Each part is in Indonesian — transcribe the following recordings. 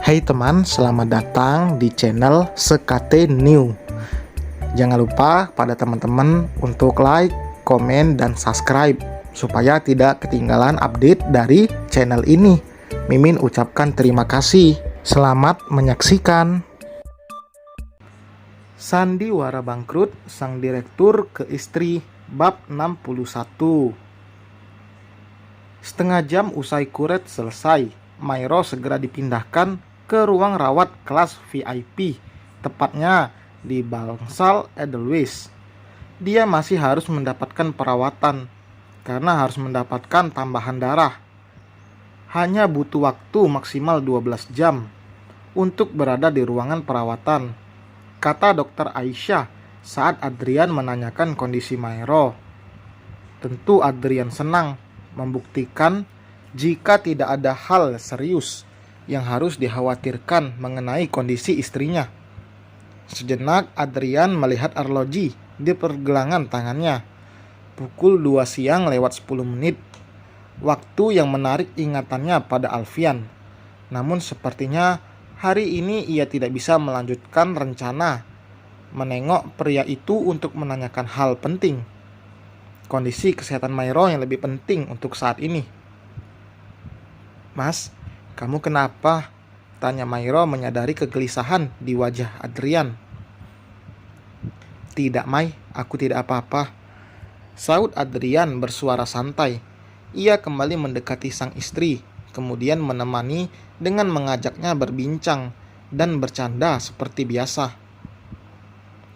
Hai teman, selamat datang di channel Sekate New. Jangan lupa pada teman-teman untuk like, komen, dan subscribe supaya tidak ketinggalan update dari channel ini. Mimin ucapkan terima kasih. Selamat menyaksikan. Sandiwara bangkrut, sang direktur ke istri, bab 61. Setengah jam usai kuret selesai, Mairo segera dipindahkan ke ruang rawat kelas VIP, tepatnya di Bangsal Edelweiss. Dia masih harus mendapatkan perawatan karena harus mendapatkan tambahan darah. Hanya butuh waktu maksimal 12 jam untuk berada di ruangan perawatan, kata dokter Aisyah saat Adrian menanyakan kondisi Mairo. Tentu Adrian senang membuktikan jika tidak ada hal serius yang harus dikhawatirkan mengenai kondisi istrinya. Sejenak Adrian melihat arloji di pergelangan tangannya. Pukul 2 siang lewat 10 menit. Waktu yang menarik ingatannya pada Alfian. Namun sepertinya hari ini ia tidak bisa melanjutkan rencana menengok pria itu untuk menanyakan hal penting. Kondisi kesehatan Mairo yang lebih penting untuk saat ini. "Mas, kamu kenapa?" tanya Mairo menyadari kegelisahan di wajah Adrian. "Tidak, Mai, aku tidak apa-apa," saut Adrian bersuara santai. Ia kembali mendekati sang istri, kemudian menemani dengan mengajaknya berbincang dan bercanda seperti biasa.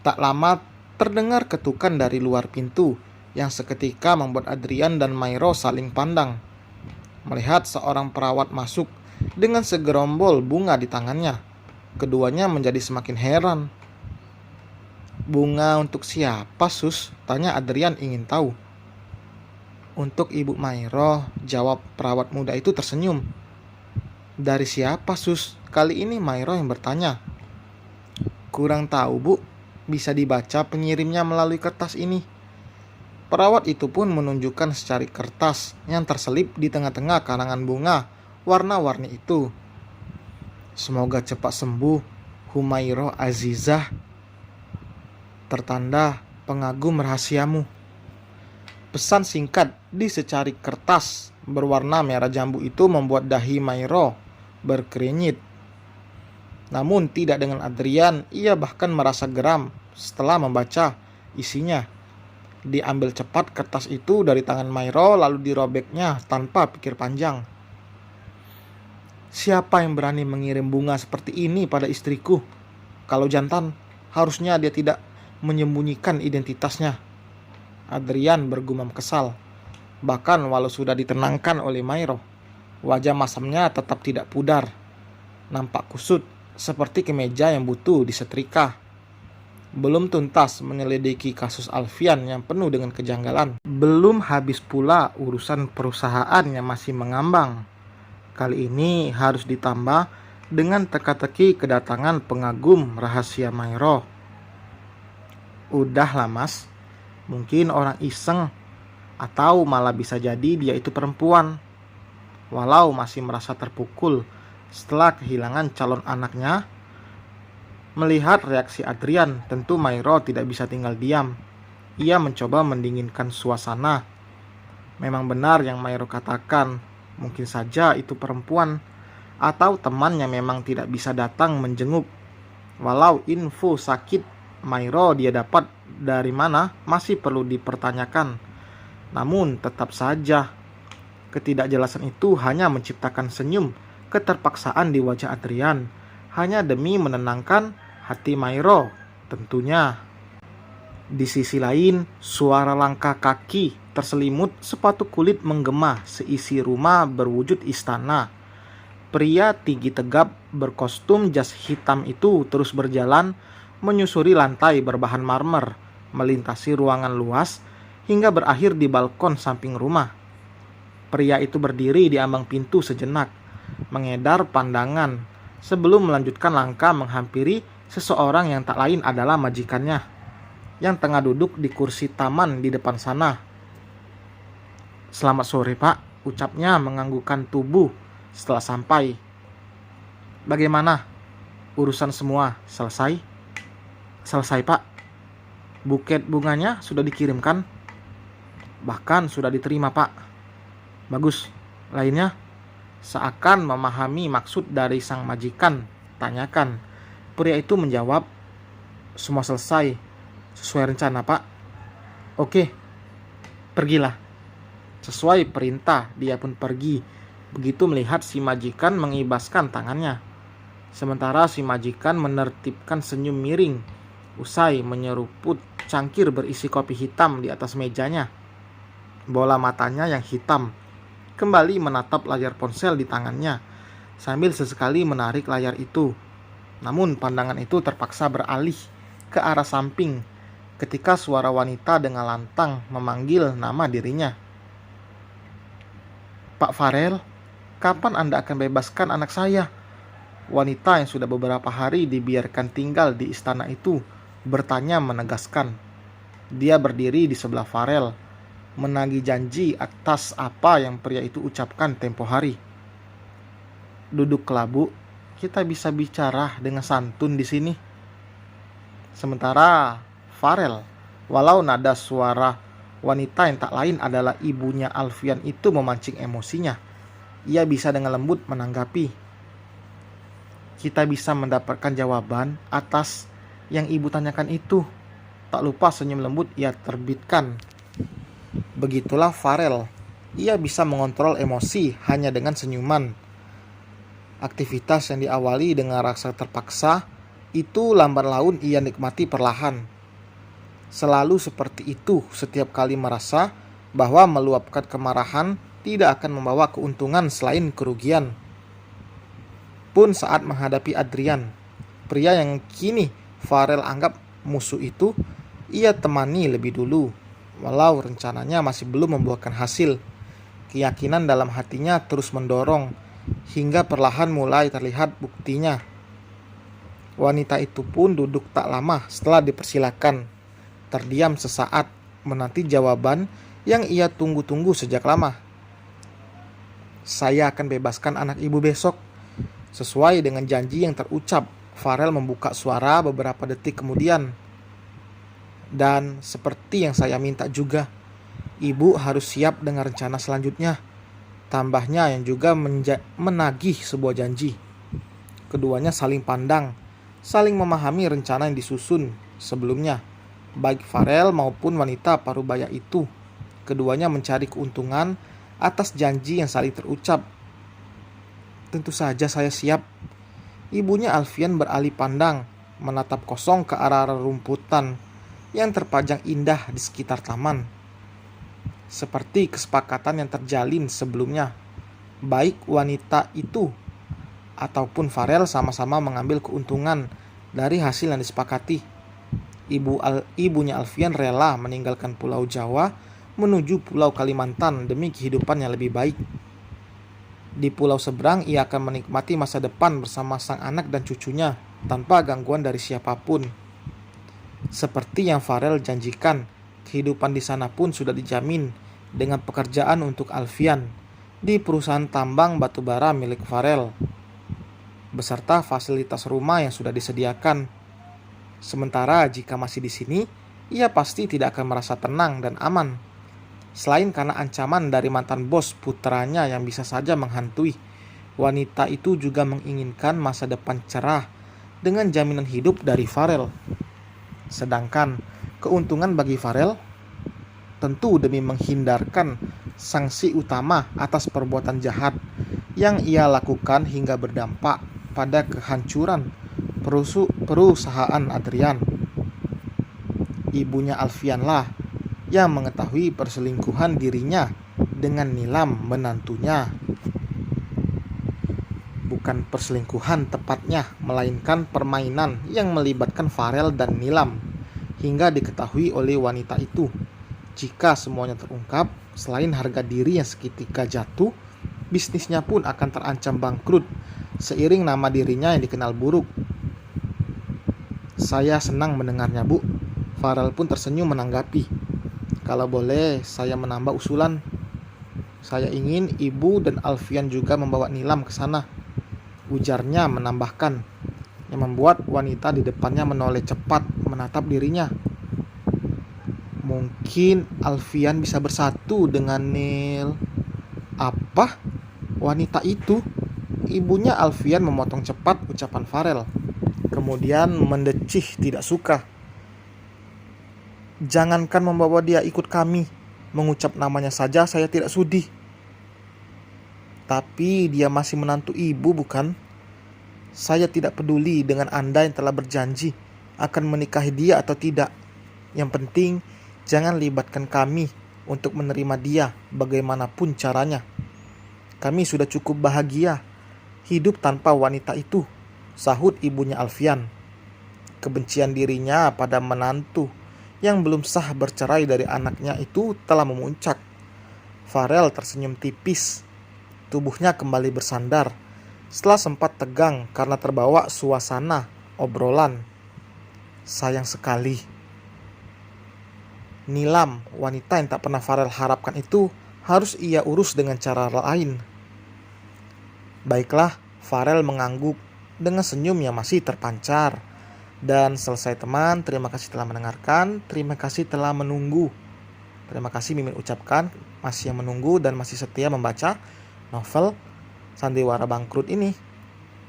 Tak lama terdengar ketukan dari luar pintu yang seketika membuat Adrian dan Mairo saling pandang. Melihat seorang perawat masuk dengan segerombol bunga di tangannya, keduanya menjadi semakin heran. "Bunga untuk siapa, Sus?" tanya Adrian ingin tahu. "Untuk Ibu Mairo," jawab perawat muda itu tersenyum. "Dari siapa, Sus?" Kali ini Mairo yang bertanya. "Kurang tahu, Bu. Bisa dibaca pengirimnya melalui kertas ini." Perawat itu pun menunjukkan secari kertas yang terselip di tengah-tengah karangan bunga warna-warni itu. "Semoga cepat sembuh, Humairo Azizah. Tertanda pengagum rahasiamu." Pesan singkat di secari kertas berwarna merah jambu itu membuat dahi Mairo berkerinyit. Namun tidak dengan Adrian, ia bahkan merasa geram setelah membaca isinya. Diambil cepat kertas itu dari tangan Mairo lalu dirobeknya tanpa pikir panjang. "Siapa yang berani mengirim bunga seperti ini pada istriku? Kalau jantan, harusnya dia tidak menyembunyikan identitasnya." Adrian bergumam kesal. Bahkan walau sudah ditenangkan oleh Mairo, wajah masamnya tetap tidak pudar. Nampak kusut seperti kemeja yang butuh disetrika. Belum tuntas menyelidiki kasus Alfian yang penuh dengan kejanggalan. Belum habis pula urusan perusahaan yang masih mengambang. Kali ini harus ditambah dengan teka-teki kedatangan pengagum rahasia Mairo. "Udahlah, Mas. Mungkin orang iseng, atau malah bisa jadi dia itu perempuan." Walau masih merasa terpukul setelah kehilangan calon anaknya, melihat reaksi Adrian, tentu Mairo tidak bisa tinggal diam. Ia mencoba mendinginkan suasana. Memang benar yang Mairo katakan, mungkin saja itu perempuan atau teman yang memang tidak bisa datang menjenguk. Walau info sakit Mairo dia dapat dari mana masih perlu dipertanyakan. Namun tetap saja ketidakjelasan itu hanya menciptakan senyum keterpaksaan di wajah Adrian, hanya demi menenangkan hati Mairo tentunya. Di sisi lain, suara langkah kaki terselimut sepatu kulit menggema seisi rumah berwujud istana. Pria tinggi tegap berkostum jas hitam itu terus berjalan menyusuri lantai berbahan marmer, melintasi ruangan luas hingga berakhir di balkon samping rumah. Pria itu berdiri di ambang pintu sejenak, mengedar pandangan sebelum melanjutkan langkah menghampiri seseorang yang tak lain adalah majikannya yang tengah duduk di kursi taman di depan sana. "Selamat sore, Pak," ucapnya menganggukkan tubuh setelah sampai. Bagaimana? Urusan semua selesai? Selesai, Pak. Buket bunganya sudah dikirimkan. Bahkan sudah diterima, Pak. Bagus. Lainnya? Seakan memahami maksud dari sang majikan, tanyakan. Pria itu menjawab, semua selesai. Sesuai rencana, Pak. Oke, pergilah. Sesuai perintah, dia pun pergi. Begitu melihat si majikan mengibaskan tangannya. Sementara si majikan menertibkan senyum miring. Usai menyeruput cangkir berisi kopi hitam di atas mejanya. Bola matanya yang hitam kembali menatap layar ponsel di tangannya, sambil sesekali menarik layar itu. Namun pandangan itu terpaksa beralih ke arah samping ketika suara wanita dengan lantang memanggil nama dirinya. Pak Farel, kapan Anda akan bebaskan anak saya? Wanita yang sudah beberapa hari dibiarkan tinggal di istana itu bertanya menegaskan. Dia berdiri di sebelah Farel, menagih janji atas apa yang pria itu ucapkan tempo hari. Duduklah, Bu, kita bisa bicara dengan santun di sini. Sementara Farel, walau nada suara wanita yang tak lain adalah ibunya Alfian itu memancing emosinya, ia bisa dengan lembut menanggapi. Kita bisa mendapatkan jawaban atas yang ibu tanyakan itu. Tak lupa senyum lembut ia terbitkan. Begitulah Farel. Ia bisa mengontrol emosi hanya dengan senyuman. Aktivitas yang diawali dengan rasa terpaksa, itu lambat laun ia nikmati perlahan. Selalu seperti itu setiap kali merasa bahwa meluapkan kemarahan tidak akan membawa keuntungan selain kerugian. Pun saat menghadapi Adrian, pria yang kini Farel anggap musuh itu, ia temani lebih dulu. Walau rencananya masih belum membuahkan hasil, keyakinan dalam hatinya terus mendorong, hingga perlahan mulai terlihat buktinya. Wanita itu pun duduk tak lama setelah dipersilakan, terdiam sesaat, menanti jawaban yang ia tunggu-tunggu sejak lama. Saya akan bebaskan anak ibu besok. Sesuai dengan janji yang terucap, Farel membuka suara beberapa detik kemudian. Dan seperti yang saya minta juga, ibu harus siap dengan rencana selanjutnya. Tambahnya yang juga menagih sebuah janji. Keduanya saling pandang, saling memahami rencana yang disusun sebelumnya. Baik Farel maupun wanita parubaya itu, keduanya mencari keuntungan atas janji yang saling terucap. Tentu saja saya siap. Ibunya Alfian beralih pandang, menatap kosong ke arah rerumputan yang terpajang indah di sekitar taman. Seperti kesepakatan yang terjalin sebelumnya, baik wanita itu ataupun Farel sama-sama mengambil keuntungan dari hasil yang disepakati. Ibunya Alfian rela meninggalkan Pulau Jawa menuju Pulau Kalimantan demi kehidupan yang lebih baik. Di pulau seberang ia akan menikmati masa depan bersama sang anak dan cucunya tanpa gangguan dari siapapun. Seperti yang Farel janjikan, kehidupan di sana pun sudah dijamin dengan pekerjaan untuk Alfian di perusahaan tambang batubara milik Farel, beserta fasilitas rumah yang sudah disediakan. Sementara jika masih di sini, ia pasti tidak akan merasa tenang dan aman. Selain karena ancaman dari mantan bos putranya yang bisa saja menghantui, wanita itu juga menginginkan masa depan cerah dengan jaminan hidup dari Farel. Sedangkan keuntungan bagi Farel tentu demi menghindarkan sanksi utama atas perbuatan jahat yang ia lakukan hingga berdampak pada kehancuran perusahaan Adrian. Ibunya Alfianlah yang mengetahui perselingkuhan dirinya dengan Nilam menantunya. Bukan perselingkuhan tepatnya, melainkan permainan yang melibatkan Farel dan Nilam, hingga diketahui oleh wanita itu. Jika semuanya terungkap, selain harga diri yang seketika jatuh, bisnisnya pun akan terancam bangkrut, seiring nama dirinya yang dikenal buruk. Saya senang mendengarnya, Bu. Farel pun tersenyum menanggapi. Kalau boleh, saya menambah usulan. Saya ingin ibu dan Alfian juga membawa Nilam ke sana. ujarnya menambahkan, yang membuat wanita di depannya menoleh cepat menatap dirinya. Mungkin Alfian bisa bersatu dengan Neil. Apa? Wanita itu? Ibunya Alfian memotong cepat ucapan Farel. Kemudian mendecih tidak suka. Jangankan membawa dia ikut kami, mengucap namanya saja saya tidak sudi. Tapi dia masih menantu ibu, bukan? Saya tidak peduli dengan Anda yang telah berjanji akan menikahi dia atau tidak. Yang penting, jangan libatkan kami untuk menerima dia bagaimanapun caranya. Kami sudah cukup bahagia hidup tanpa wanita itu, sahut ibunya Alfian. Kebencian dirinya pada menantu yang belum sah bercerai dari anaknya itu telah memuncak. Farel tersenyum tipis. Tubuhnya kembali bersandar setelah sempat tegang karena terbawa suasana obrolan. Sayang sekali. Nilam, wanita yang tak pernah Farel harapkan itu, harus ia urus dengan cara lain. Baiklah, Farel mengangguk dengan senyum yang masih terpancar. Dan selesai teman, terima kasih telah mendengarkan, terima kasih telah menunggu. Terima kasih Mimin ucapkan masih yang menunggu dan masih setia membaca novel Sandiwara Bangkrut ini.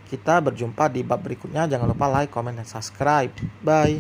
Kita berjumpa di bab berikutnya, jangan lupa like, comment, dan subscribe. Bye.